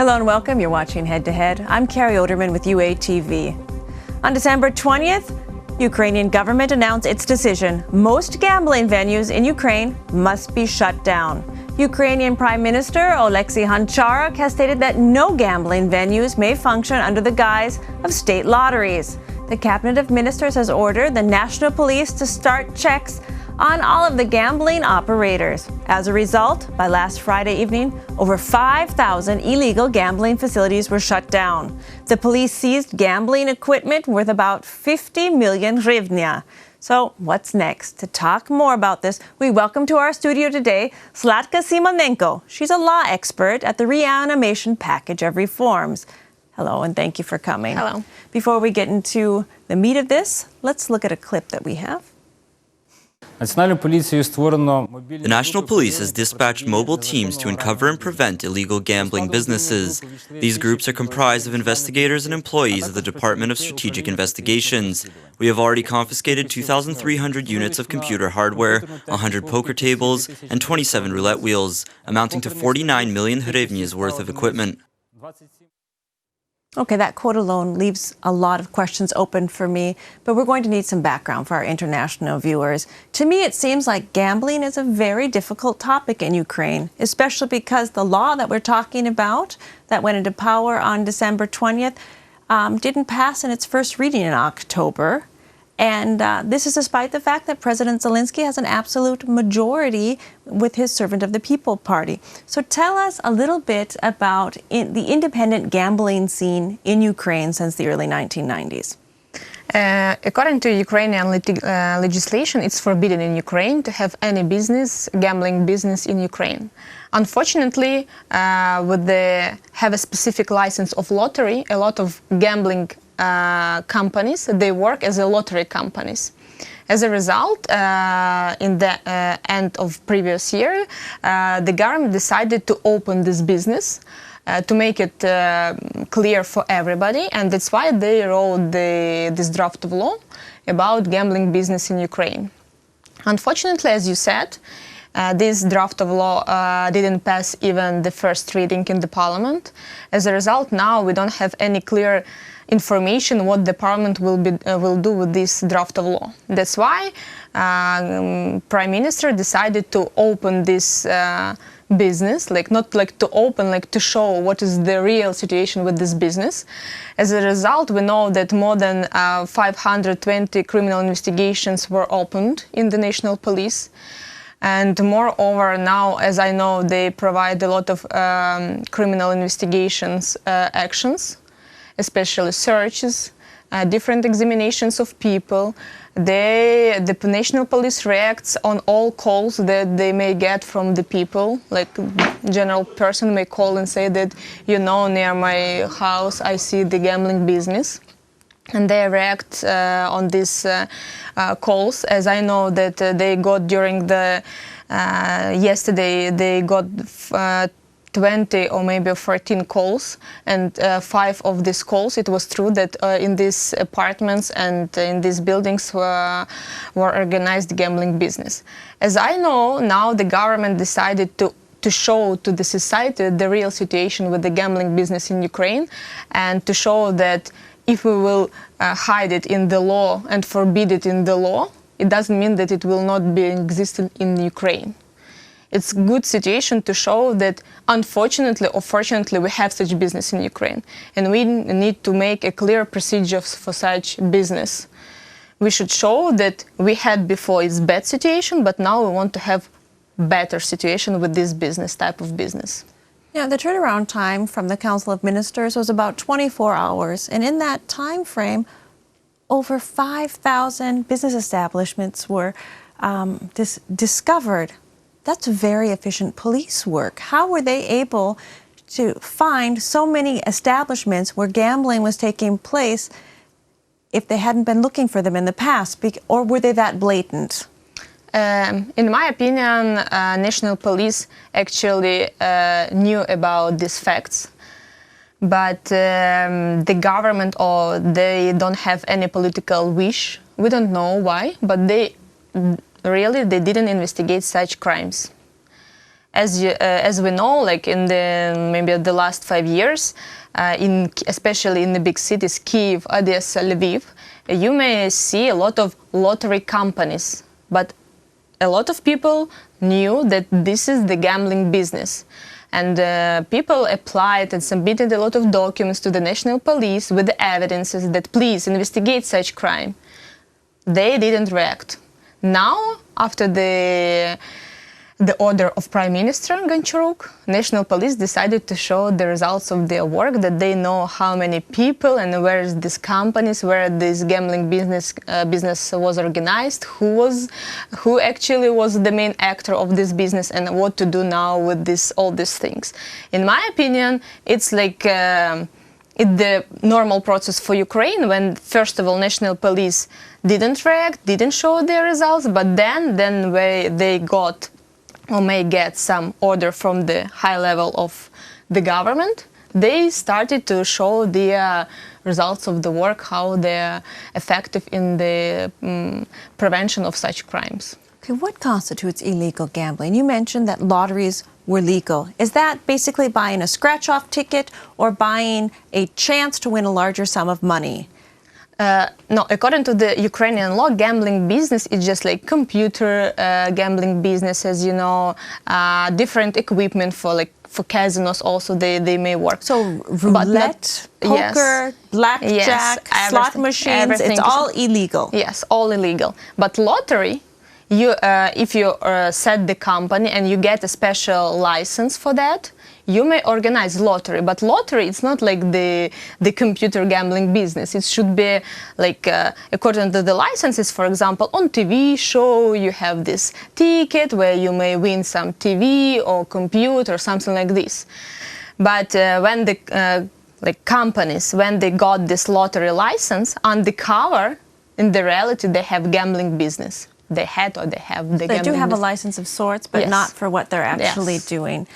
Hello and welcome. You're watching Head to Head. I'm Carrie Oderman with UATV. On December 20th, Ukrainian government announced its decision. Most gambling venues in Ukraine must be shut down. Ukrainian Prime Minister Oleksiy Honcharuk has stated that no gambling venues may function under the guise of state lotteries. The Cabinet of Ministers has ordered the National Police to start checks on all of the gambling operators. As a result, by last Friday evening, over 5,000 illegal gambling facilities were shut down. The police seized gambling equipment worth about 50 million hryvnia. So what's next? To talk more about this, we welcome to our studio today Zlatka Simonenko. She's a law expert at the Reanimation Package of Reforms. Hello, and thank you for coming. Hello. Before we get into the meat of this, let's look at a clip that we have. The National Police has dispatched mobile teams to uncover and prevent illegal gambling businesses. These groups are comprised of investigators and employees of the Department of Strategic Investigations. We have already confiscated 2,300 units of computer hardware, 100 poker tables, and 27 roulette wheels, amounting to 49 million hryvnias worth of equipment. Okay, that quote alone leaves a lot of questions open for me, but we're going to need some background for our international viewers. To me, it seems like gambling is a very difficult topic in Ukraine, especially because the law that we're talking about that went into power on December 20th didn't pass in its first reading in October. And this is despite the fact that President Zelensky has an absolute majority with his Servant of the People party. So tell us a little bit about the independent gambling scene in Ukraine since the early 1990s. According to Ukrainian legislation, it's forbidden in Ukraine to have any business, gambling business in Ukraine. Unfortunately, have a specific license of lottery, a lot of gambling companies, they work as a lottery companies. As a result, in the end of previous year, the government decided to open this business to make it clear for everybody, and that's why they wrote this draft of law about gambling business in Ukraine. Unfortunately, as you said, this draft of law didn't pass even the first reading in the parliament. As a result, now we don't have any clear information what the parliament will do with this draft of law. That's why Prime Minister decided to open this business, not to open, to show what is the real situation with this business. As a result, we know that more than 520 criminal investigations were opened in the National Police. And moreover, now, as I know, they provide a lot of criminal investigations actions, especially searches, different examinations of people. The National Police reacts on all calls that they may get from the people. Like general person may call and say that, near my house I see the gambling business. And they react on these calls. As I know that they got during the yesterday, they got 20 or maybe 14 calls, and 5 of these calls, it was true that in these apartments and in these buildings were organized gambling business. As I know, now the government decided to show to the society the real situation with the gambling business in Ukraine, and to show that if we will hide it in the law and forbid it in the law, it doesn't mean that it will not be existent in Ukraine. It's a good situation to show that, unfortunately or fortunately, we have such business in Ukraine, and we need to make a clear procedure for such business. We should show that we had before it's bad situation, but now we want to have better situation with this business, type of business. Yeah, the turnaround time from the Council of Ministers was about 24 hours, and in that time frame, over 5,000 business establishments were discovered. That's very efficient police work. How were they able to find so many establishments where gambling was taking place if they hadn't been looking for them in the past, or were they that blatant? In my opinion, National Police actually knew about these facts, but the government, or they don't have any political wish. We don't know why, but they didn't investigate such crimes. As we know, like in maybe the last 5 years, especially in the big cities, Kyiv, Odessa, Lviv, you may see a lot of lottery companies, but a lot of people knew that this is the gambling business. And people applied and submitted a lot of documents to the national police with the evidences that please investigate such crime. They didn't react. Now, after the order of Prime Minister Goncharuk, national police decided to show the results of their work, that they know how many people and where is these companies, where this gambling business was organized, who actually was the main actor of this business, and what to do now with all these things. In my opinion, it's like it's the normal process for Ukraine, when first of all national police didn't react, didn't show their results, but then they got or may get some order from the high level of the government, they started to show the results of the work, how they're effective in the prevention of such crimes. Okay, what constitutes illegal gambling? You mentioned that lotteries were legal. Is that basically buying a scratch-off ticket or buying a chance to win a larger sum of money? No, according to the Ukrainian law, gambling business is just like computer gambling business, as you know, different equipment for casinos also they may work. So roulette, poker, blackjack, slot machines, it's all illegal. Yes, all illegal. But lottery, if you set the company and you get a special license for that, you may organize lottery, but lottery, it's not like the computer gambling business. It should be like, according to the licenses, for example, on TV show, you have this ticket where you may win some TV or computer or something like this. But when the companies, when they got this lottery license, on the cover, in the reality, they have gambling business. They had or they have the gambling business. They do have a license of sorts, but not for what they're actually doing.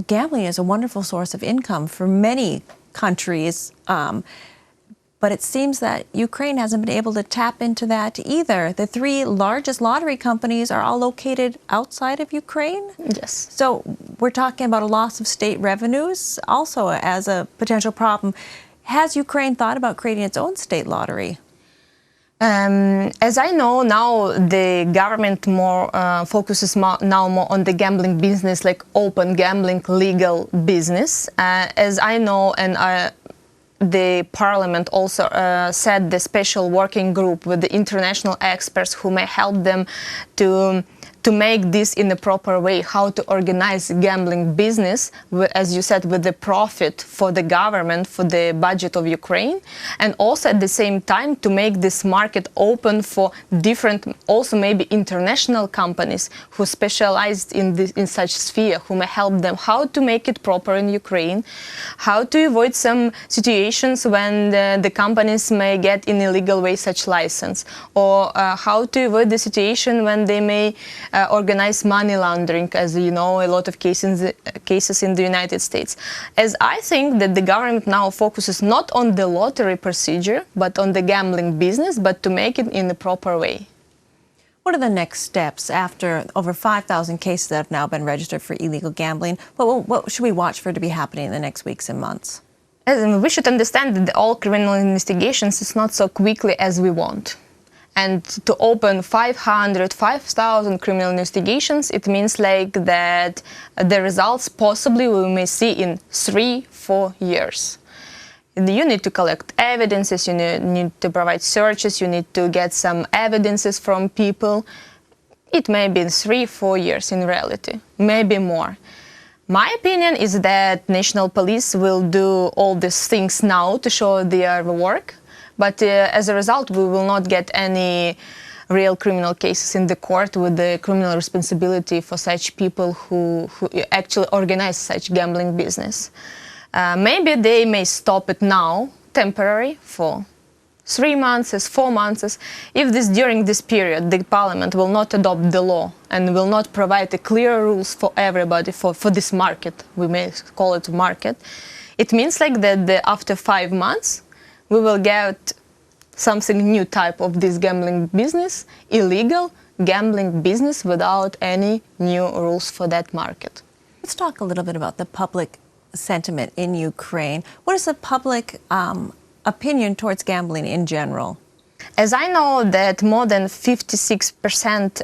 Gambling is a wonderful source of income for many countries, but it seems that Ukraine hasn't been able to tap into that either. The 3 largest lottery companies are all located outside of Ukraine? Yes. So we're talking about a loss of state revenues also as a potential problem. Has Ukraine thought about creating its own state lottery? As I know now, the government focuses more on the gambling business, like open gambling, legal business. As I know, and the parliament also set the special working group with the international experts who may help them to make this in a proper way, how to organize gambling business, as you said, with the profit for the government, for the budget of Ukraine, and also at the same time to make this market open for different, also maybe international companies who specialized in such sphere, who may help them how to make it proper in Ukraine, how to avoid some situations when the companies may get in illegal way such license, or how to avoid the situation when they may organize money laundering, as you know, a lot of cases in the United States. As I think that the government now focuses not on the lottery procedure, but on the gambling business, but to make it in the proper way. What are the next steps after over 5,000 cases that have now been registered for illegal gambling? What should we watch for to be happening in the next weeks and months? We should understand that all criminal investigations is not so quickly as we want. And to open 5,000 criminal investigations, it means like that the results possibly we may see in 3-4 years. You need to collect evidences, you need to provide searches, you need to get some evidences from people. It may be 3-4 years in reality, maybe more. My opinion is that national police will do all these things now to show their work. But as a result, we will not get any real criminal cases in the court with the criminal responsibility for such people who actually organize such gambling business. Maybe they may stop it now, temporary, for 3 months, 4 months. If during this period the parliament will not adopt the law and will not provide clear rules for everybody, for this market, we may call it market, it means like that after 5 months, we will get something new type of this gambling business, illegal, gambling business without any new rules for that market. Let's talk a little bit about the public sentiment in Ukraine. What is the public opinion towards gambling in general? As I know that more than 56%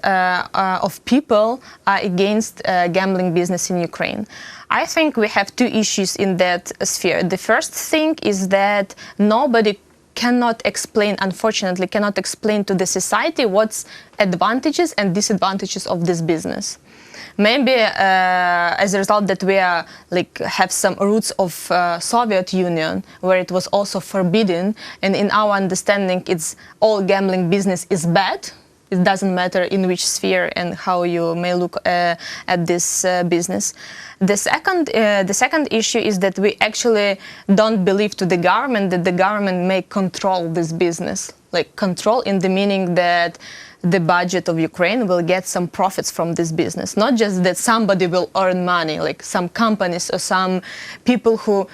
of people are against gambling business in Ukraine. I think we have two issues in that sphere. The first thing is that nobody unfortunately cannot explain to the society what's advantages and disadvantages of this business. Maybe as a result that we have some roots of Soviet Union, where it was also forbidden, and in our understanding, it's all gambling business is bad. It doesn't matter in which sphere and how you may look at this business. The second issue is that we actually don't believe to the government that the government may control this business, like control in the meaning that the budget of Ukraine will get some profits from this business. Not just that somebody will earn money, like some companies or some people who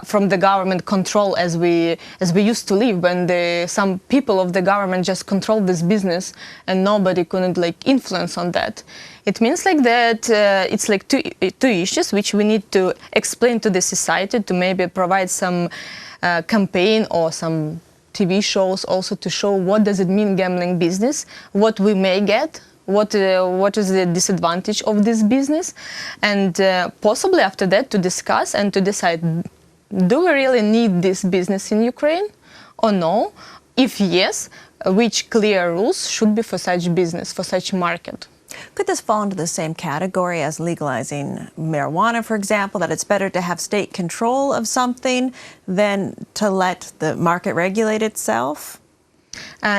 from the government control as we used to live, when some people of the government just control this business and nobody couldn't influence on that. It means that it's two issues which we need to explain to the society, to maybe provide some campaign or some TV shows also to show what does it mean gambling business, what we may get, what is the disadvantage of this business, and possibly after that to discuss and to decide, do we really need this business in Ukraine or no? If yes, which clear rules should be for such business, for such market? Could this fall into the same category as legalizing marijuana, for example, that it's better to have state control of something than to let the market regulate itself?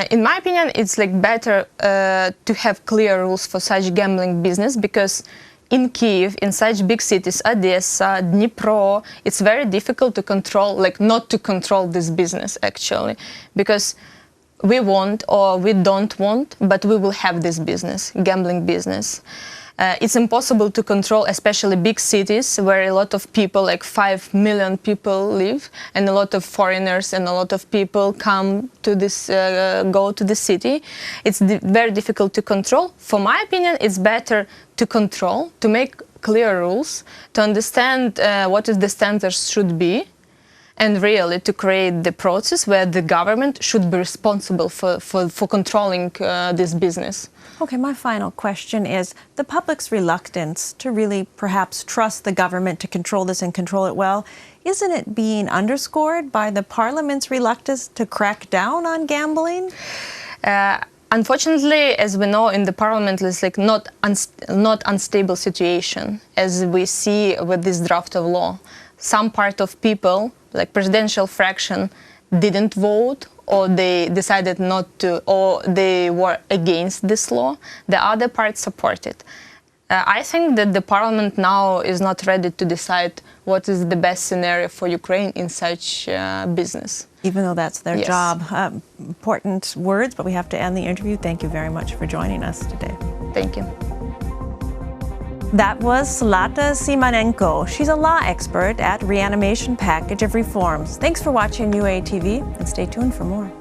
In my opinion, it's better to have clear rules for such gambling business, because in Kyiv, in such big cities, Odessa, Dnipro, it's very difficult to control, not to control this business actually, because we want or we don't want, but we will have this business, gambling business. It's impossible to control, especially big cities where a lot of people, 5 million people live, and a lot of foreigners and a lot of people come to this, go to the city. It's very difficult to control. For my opinion, it's better to control, to make clear rules, to understand what is the standards should be, and really to create the process where the government should be responsible for controlling this business. Okay, my final question is the public's reluctance to really perhaps trust the government to control this and control it well. Isn't it being underscored by the parliament's reluctance to crack down on gambling? Unfortunately, as we know, in the parliament, it's not unstable situation, as we see with this draft of law. Some part of people, presidential fraction, didn't vote, or they decided not to, or they were against this law. The other part supported. I think that the parliament now is not ready to decide what is the best scenario for Ukraine in such business. Even though that's their Yes. job. Important words, but we have to end the interview. Thank you very much for joining us today. Thank you. That was Zlata Simonenko. She's a law expert at Reanimation Package of Reforms. Thanks for watching UATV, and stay tuned for more.